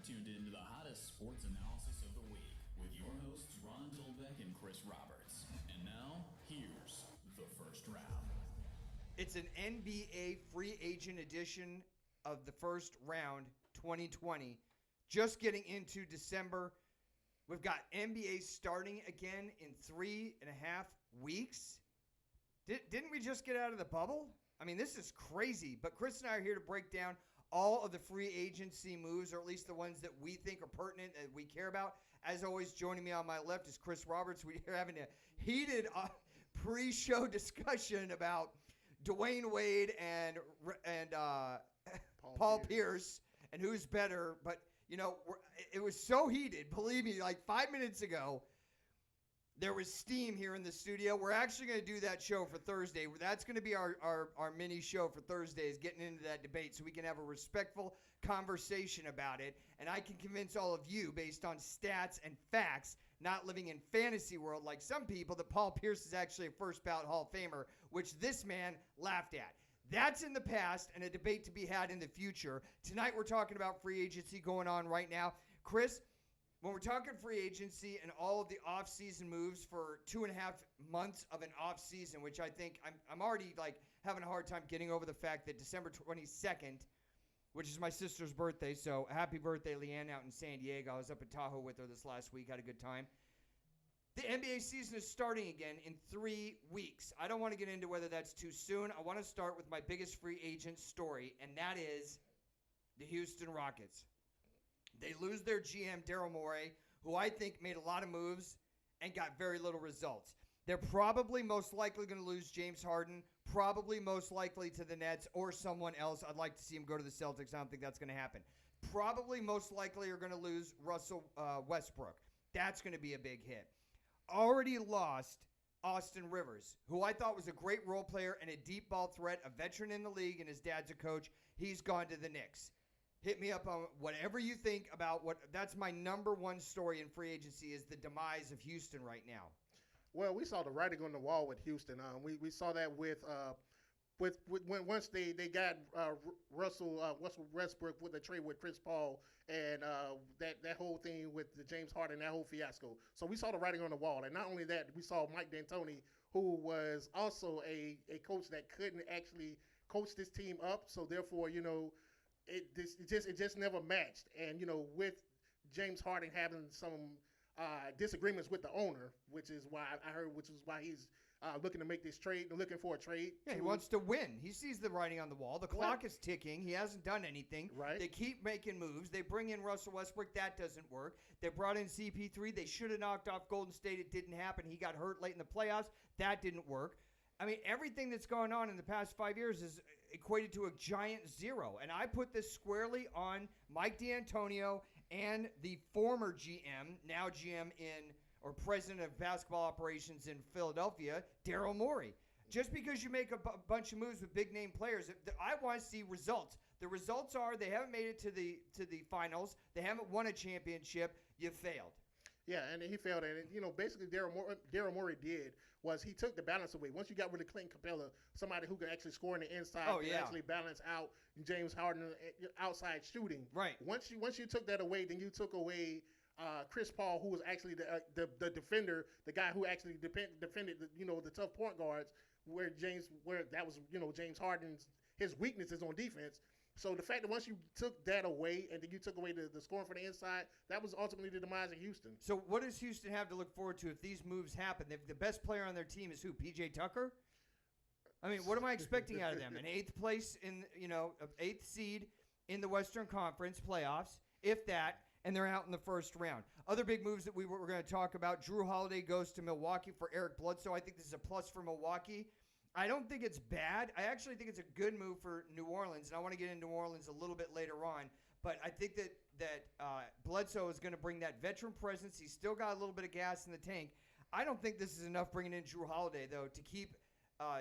tuned in to the hottest sports analysis of the week with your hosts Ron Dolbeck and Chris Roberts. And now, here's the first round. It's an NBA free agent edition of the first round 2020. Just getting into December. We've got NBA starting again in 3.5 weeks. Didn't we just get out of the bubble? I mean, this is crazy. But Chris and I are here to break down all of the free agency moves, or at least the ones that we think are pertinent, that we care about. As always, joining me on my left is Chris Roberts. We're having a heated pre-show discussion about Dwayne Wade and Paul Pierce and who's better. But, you know, it was so heated. Believe me, like 5 minutes ago, there was steam here in the studio. We're actually going to do that show for Thursday. That's going to be our mini show for Thursday, is getting into that debate so we can have a respectful conversation about it. And I can convince all of you, based on stats and facts, not living in fantasy world like some people, that Paul Pierce is actually a first ballot Hall of Famer, which this man laughed at. That's in the past and a debate to be had in the future. Tonight we're talking about free agency going on right now. Chris, when we're talking free agency and all of the off-season moves for 2.5 months of an off-season, which I think I'm already like having a hard time getting over the fact that December 22nd, which is my sister's birthday, so happy birthday, Leanne, out in San Diego. I was up at Tahoe with her this last week, had a good time. The NBA season is starting again in 3 weeks. I don't want to get into whether that's too soon. I want to start with my biggest free agent story, and that is the Houston Rockets. They lose their GM, Daryl Morey, who I think made a lot of moves and got very little results. They're probably most likely going to lose James Harden, probably most likely to the Nets or someone else. I'd like to see him go to the Celtics. I don't think that's going to happen. Probably most likely are going to lose Russell Westbrook. That's going to be a big hit. Already lost Austin Rivers, who I thought was a great role player and a deep ball threat, a veteran in the league, and his dad's a coach. He's gone to the Knicks. Hit me up on whatever you think about what. That's my number one story in free agency, is the demise of Houston right now. Well, we saw the writing on the wall with Houston. We saw that with when once they got Russell Westbrook with the trade with Chris Paul and that whole thing with the James Harden, that whole fiasco. So we saw the writing on the wall, and not only that, we saw Mike D'Antoni, who was also a coach that couldn't actually coach this team up. So therefore, you know, it just never matched. And you know, with James Harden having some disagreements with the owner, which is why he's looking to make this trade, looking for a trade. Yeah, he wants to win. He sees the writing on the wall. The clock is ticking. He hasn't done anything. Right. They keep making moves. They bring in Russell Westbrook. That doesn't work. They brought in CP3. They should have knocked off Golden State. It didn't happen. He got hurt late in the playoffs. That didn't work. I mean, everything that's gone on in the past 5 years is equated to a giant zero. And I put this squarely on Mike D'Antonio and the former GM, now GM or president of basketball operations in Philadelphia, Daryl Morey. Just because you make a bunch of moves with big-name players, I want to see results. The results are they haven't made it to the finals. They haven't won a championship. You failed. Yeah, and he failed at it. You know, basically, Daryl Morey did was he took the balance away. Once you got rid of Clinton Capella, somebody who could actually score on the inside, actually balance out James Harden outside shooting. Right. Once you took that away, then you took away Chris Paul, who was actually the defender, the guy who actually defended the tough point guards, where that was James Harden's his weaknesses on defense. So the fact that once you took that away and then you took away the scoring for the inside, that was ultimately the demise of Houston. So what does Houston have to look forward to if these moves happen? The best player on their team is who? PJ Tucker? I mean, what am I expecting out of them? An eighth seed in the Western Conference playoffs, if that, and they're out in the first round. Other big moves that we're going to talk about: Jrue Holiday goes to Milwaukee for Eric Bledsoe. I think this is a plus for Milwaukee. I don't think it's bad. I actually think it's a good move for New Orleans, and I want to get into New Orleans a little bit later on. But I think that Bledsoe is going to bring that veteran presence. He's still got a little bit of gas in the tank. I don't think this is enough bringing in Jrue Holiday, though, to keep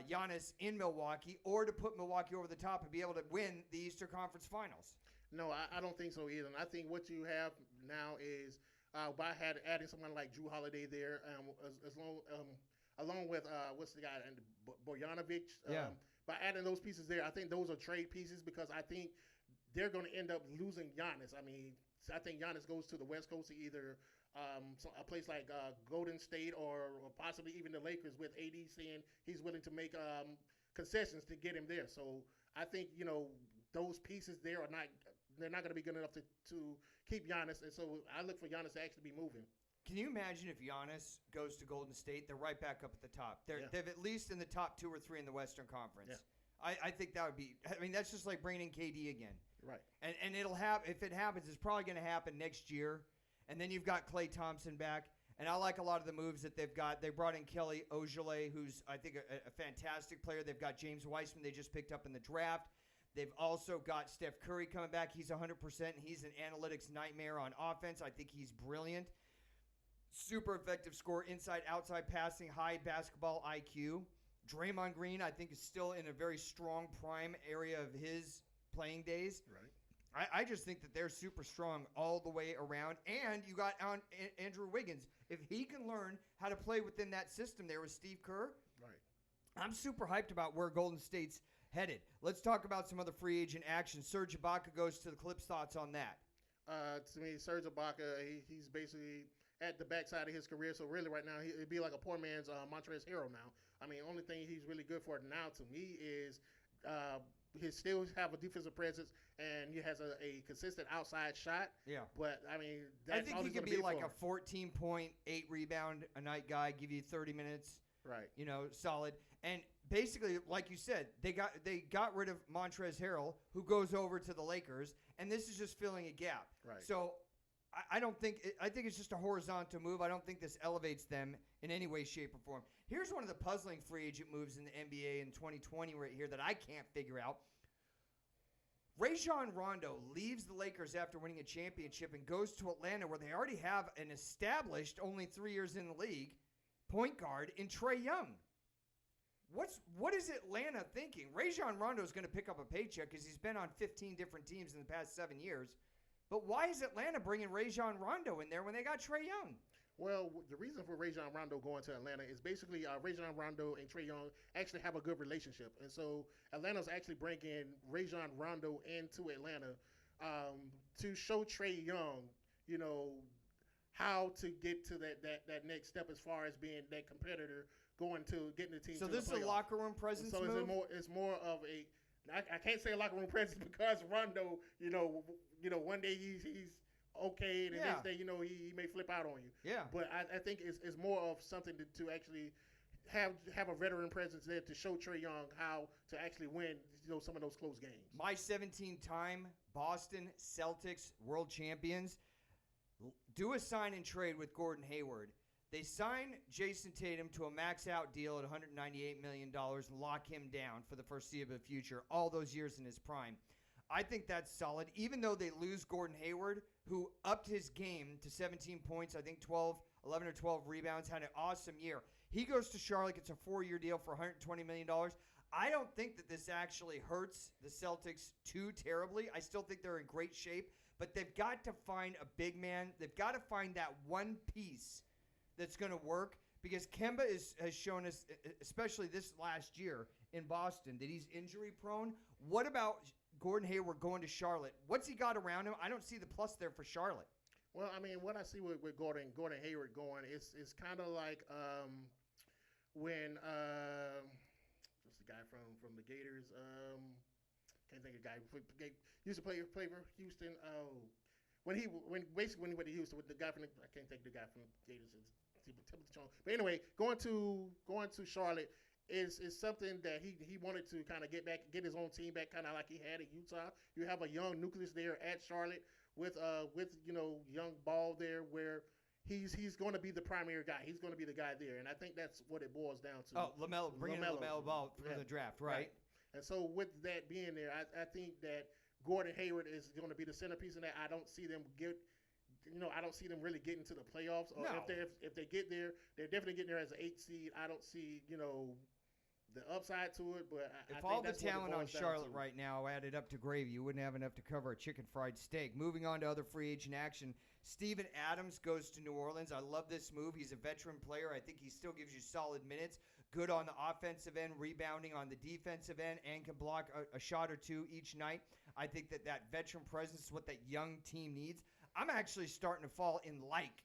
Giannis in Milwaukee or to put Milwaukee over the top and be able to win the Eastern Conference Finals. No, I don't think so either. And I think what you have now is by adding someone like Jrue Holiday there, along with what's the guy and Bojanovic. By adding those pieces there, I think those are trade pieces because I think they're going to end up losing Giannis. I mean, I think Giannis goes to the West Coast to either a place like Golden State or possibly even the Lakers with AD saying he's willing to make concessions to get him there. So I think, those pieces there they're not going to be good enough to keep Giannis. And so I look for Giannis to actually be moving. Can you imagine if Giannis goes to Golden State? They're right back up at the top. They've at least in the top 2 or 3 in the Western Conference. Yeah. I think that would be – I mean, that's just like bringing in KD again. Right. And it'll have – if it happens, it's probably going to happen next year. And then you've got Klay Thompson back. And I like a lot of the moves that they've got. They brought in Kelly Ojeleye, who's, I think, a fantastic player. They've got James Wiseman they just picked up in the draft. They've also got Steph Curry coming back. He's 100%, and he's an analytics nightmare on offense. I think he's brilliant. Super effective scorer, inside, outside passing, high basketball IQ. Draymond Green, I think, is still in a very strong prime area of his playing days. Right. I just think that they're super strong all the way around. And you got Andrew Wiggins. If he can learn how to play within that system there with Steve Kerr, right. I'm super hyped about where Golden State's headed. Let's talk about some other free agent action. Serge Ibaka goes to the Clips. Thoughts on that? To me, Serge Ibaka, he's basically at the backside of his career. So really right now, it'd be like a poor man's Montrezl Harrell now. I mean, only thing he's really good for now to me is he still have a defensive presence and he has a consistent outside shot. Yeah. But, I mean, I think he could be like a 14-point, 8-rebound a night guy, give you 30 minutes. Right. Solid. And basically, like you said, they got rid of Montrezl Harrell, who goes over to the Lakers, and this is just filling a gap. Right. So I think it's just a horizontal move. I don't think this elevates them in any way, shape, or form. Here's one of the puzzling free agent moves in the NBA in 2020 right here that I can't figure out. Rajon Rondo leaves the Lakers after winning a championship and goes to Atlanta, where they already have an established, only 3 years in the league, point guard in Trae Young. What is Atlanta thinking? Rajon Rondo is going to pick up a paycheck because he's been on 15 different teams in the past 7 years. But why is Atlanta bringing Rajon Rondo in there when they got Trae Young? Well, the reason for Rajon Rondo going to Atlanta is basically Rajon Rondo and Trae Young actually have a good relationship. And so Atlanta's actually bringing Rajon Rondo into Atlanta to show Trae Young, how to get to that next step as far as being that competitor going to getting the team to the playoffs. So this is a locker room presence move? It's more of a I can't say a locker room presence because Rondo, one day he's okay, and the next day, he may flip out on you. Yeah. But I think it's more of something to actually have a veteran presence there to show Trae Young how to actually win, some of those close games. My 17-time Boston Celtics world champions do a sign and trade with Gordon Hayward. They sign Jason Tatum to a max-out deal at $198 million and lock him down for the foreseeable future, all those years in his prime. I think that's solid, even though they lose Gordon Hayward, who upped his game to 17 points, I think 11 or 12 rebounds, had an awesome year. He goes to Charlotte, gets a 4-year deal for $120 million. I don't think that this actually hurts the Celtics too terribly. I still think they're in great shape, but they've got to find a big man. They've got to find that one piece that's going to work, because Kemba has shown us, especially this last year in Boston, that he's injury prone. What about Gordon Hayward going to Charlotte? What's he got around him? I don't see the plus there for Charlotte. Well, I mean, what I see with Gordon Hayward going is kind of like when what's the guy from the Gators? Can't think of the guy who used to play for Houston. When he went to Houston with the guy from I can't think of the guy from the Gators. But anyway, going to Charlotte is something that he wanted to kind of get his own team back, kind of like he had at Utah. You have a young nucleus there at Charlotte with young Ball there, where he's going to be the primary guy. He's going to be the guy there, and I think that's what it boils down to. Oh, bringing in LaMelo Ball for the draft, right? And so with that being there, I think that Gordon Hayward is going to be the centerpiece in that. I don't see them really getting to the playoffs. Or no. if they get there, they're definitely getting there as an 8 seed. I don't see, the upside to it, but I If think all the that's what it talent on boils down Charlotte to. right now added up to gravy, you wouldn't have enough to cover a chicken fried steak. Moving on to other free agent action, Steven Adams goes to New Orleans. I love this move. He's a veteran player. I think he still gives you solid minutes. Good on the offensive end, rebounding on the defensive end, and can block a shot or two each night. I think that veteran presence is what that young team needs. I'm actually starting to fall in like,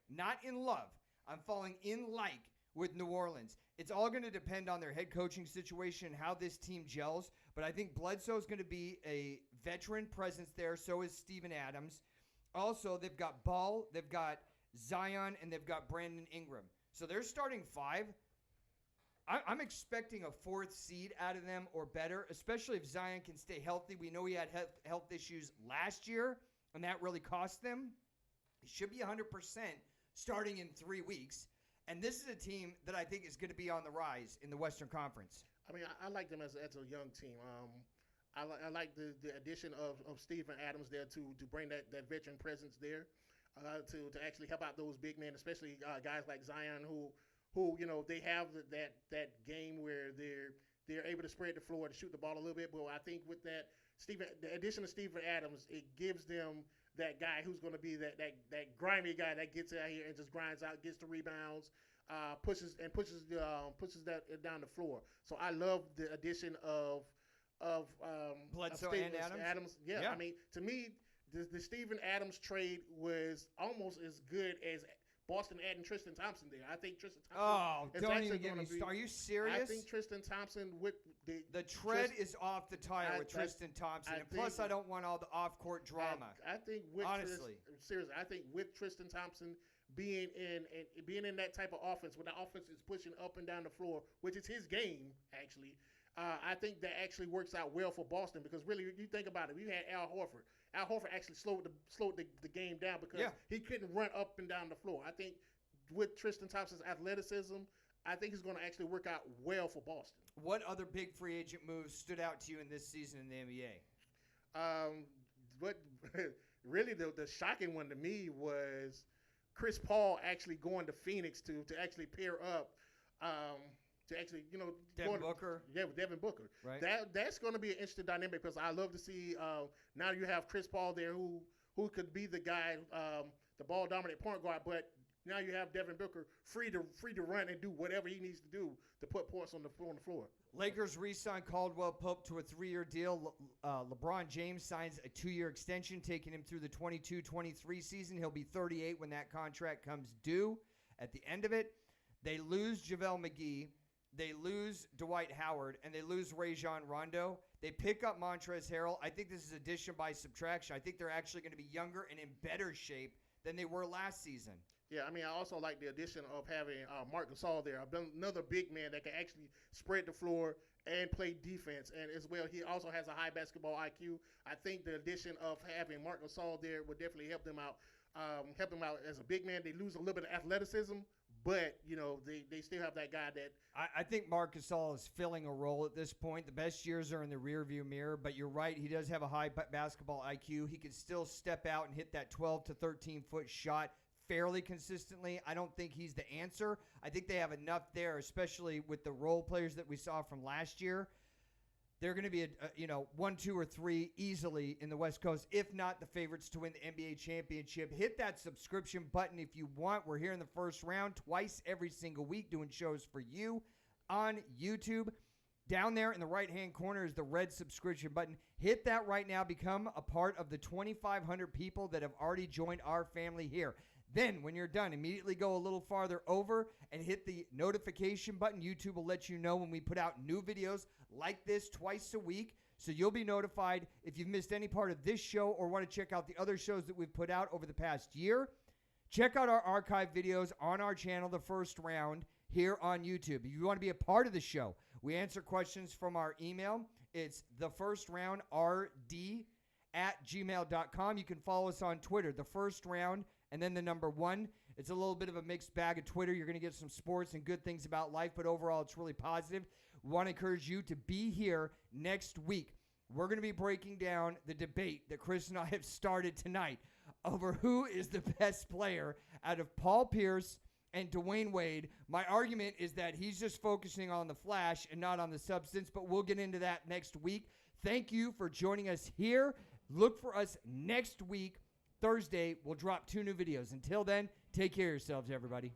not in love. I'm falling in like with New Orleans. It's all going to depend on their head coaching situation and how this team gels. But I think Bledsoe is going to be a veteran presence there. So is Steven Adams. Also, they've got Ball, they've got Zion, and they've got Brandon Ingram. So they're starting five. I'm expecting a fourth seed out of them or better, especially if Zion can stay healthy. We know he had health issues last year, and that really cost them. He should be 100% starting in 3 weeks. And this is a team that I think is going to be on the rise in the Western Conference. I mean, I like them as a young team. I like the addition of Steven Adams there to bring that veteran presence there, to actually help out those big men, especially guys like Zion who they have that game where they're able to spread the floor and shoot the ball a little bit. But I think with the addition of Steven Adams, it gives them that guy who's going to be that grimy guy that gets out here and just grinds out, gets the rebounds, pushes that down the floor. So I love the addition of Bledsoe and Adams. Yeah, I mean, to me, the Steven Adams trade was almost as good as Boston adding Tristan Thompson there. I think Tristan Thompson is don't actually even get me started. Are you I serious? think Tristan Thompson with the tread is off the tire with Tristan Thompson. And plus, I don't want all the off-court drama. I think with honestly, seriously, I think with Tristan Thompson being in that type of offense, when the offense is pushing up and down the floor, which is his game actually, I think that actually works out well for Boston because really, you think about it, we had Al Horford. Al Horford actually slowed the game down because he couldn't run up and down the floor. I think with Tristan Thompson's athleticism, I think he's going to actually work out well for Boston. What other big free agent moves stood out to you in this season in the NBA? But really the shocking one to me was Chris Paul actually going to Phoenix to actually pair up. To actually, Devin Booker. Yeah, with Devin Booker. Right. That's going to be an interesting dynamic because I love to see now you have Chris Paul there who could be the guy, the ball dominant point guard, but now you have Devin Booker free to run and do whatever he needs to do to put points on the floor. Lakers re-signed Caldwell Pope to a 3-year deal. LeBron James signs a 2-year extension, taking him through the 22-23 season. He'll be 38 when that contract comes due. At the end of it, they lose JaVale McGee. They lose Dwight Howard, and they lose Rajon Rondo. They pick up Montrezl Harrell. I think this is addition by subtraction. I think they're actually going to be younger and in better shape than they were last season. Yeah, I mean, I also like the addition of having Marc Gasol there, another big man that can actually spread the floor and play defense. And as well, he also has a high basketball IQ. I think the addition of having Marc Gasol there would definitely help them out. As a big man. They lose a little bit of athleticism, but, they still have that guy that I think Marc Gasol is filling a role at this point. The best years are in the rearview mirror, but you're right. He does have a high basketball IQ. He can still step out and hit that 12 to 13-foot shot fairly consistently. I don't think he's the answer. I think they have enough there, especially with the role players that we saw from last year. They're going to be, 1, 2, or 3 easily in the West Coast, if not the favorites to win the NBA championship. Hit that subscription button if you want. We're here in the first round twice every single week doing shows for you on YouTube. Down there in the right-hand corner is the red subscription button. Hit that right now. Become a part of the 2,500 people that have already joined our family here. Then, when you're done, immediately go a little farther over and hit the notification button. YouTube will let you know when we put out new videos like this twice a week, so you'll be notified if you've missed any part of this show or want to check out the other shows that we've put out over the past year. Check out our archive videos on our channel, The First Round, here on YouTube. If you want to be a part of the show, we answer questions from our email. It's thefirstrroundrd@gmail.com. You can follow us on Twitter, The First Round, and then the number 1. It's a little bit of a mixed bag of Twitter. You're going to get some sports and good things about life, but overall it's really positive. We want to encourage you to be here next week. We're going to be breaking down the debate that Chris and I have started tonight over who is the best player out of Paul Pierce and Dwayne Wade. My argument is that he's just focusing on the flash and not on the substance, but we'll get into that next week. Thank you for joining us here. Look for us next week, Thursday. We'll drop 2 new videos. Until then, take care of yourselves, everybody.